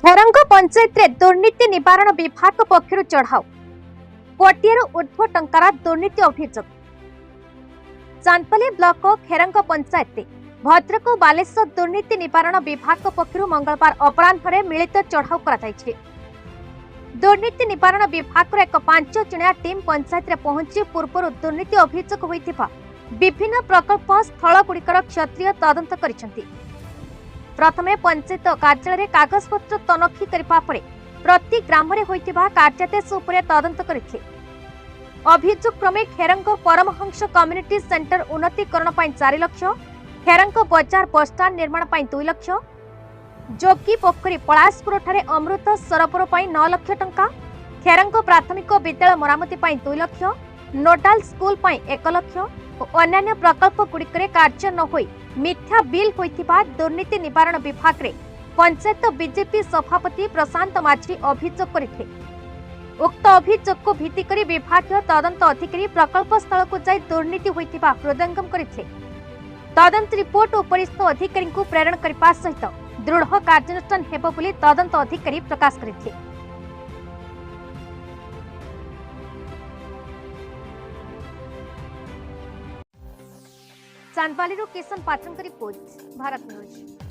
खेरंग पंचायत रे दुर्नीति निवारण विभाग पक्षर चढ़ाऊ कोटिएर ऊर्ध्व टंकार दुर्नीति अभियोग। चांदपल्ली ब्लॉक खेरंग पंचायत भद्रक और बालेश्वर दुर्नीति निवारण विभाग पक्षर मंगलवार अपराह्न मिलित चढ़ाऊ कर दुर्नीति निवारण विभाग एक 5 जणिया टीम पंचायत रे पहुंची पूर्व दुर्नीति अभियोग होइथिबा विभिन्न प्रकल्प स्थलगुड़िकर क्षत्रिय तदंत करिसेंति। प्रथमे पंचायत कार्यालय कागजपत्र तनखी करने पर प्रति ग्राम कार्यादेश उपरे तदंत करथिले। अभियोग क्रमे खेरंग परमहंस कम्युनिटी सेंटर उन्नतीकरण 4 लाख, खेरंग बजार बसस्टाण्ड निर्माण 2 लाख, जोगी पोखरी पलासपुर ठारे अमृत सरोवर 9 लाख टंका, खेरंग प्राथमिक विद्यालय मरामती 2 लाख, नोडाल स्कूल 1 लाख और अन्य प्रकल्प गुड़िकरे कार्य न होई मिथ्या बिल होइथिबा दुर्नीति निवारण विभाग रे पंचायत बीजेपी सभापति प्रशांत माझी अभियोग करथिले। उक्त अभियोग को भित्ति करी विभागीय तदंत अधिकारी प्रकल्प स्थल को जाई दुर्नीति होइथिबा हृदयंगम करथिले। तदंत रिपोर्ट उपरिस्थ अधिकारी को प्रेरण करबा सहित दृढ़ कार्यानुष्ठान हेबो बोली तदंत अधिकारी प्रकाश करथिले। चांदपल्ली किशन पात्रन की रिपोर्ट, भारत न्यूज।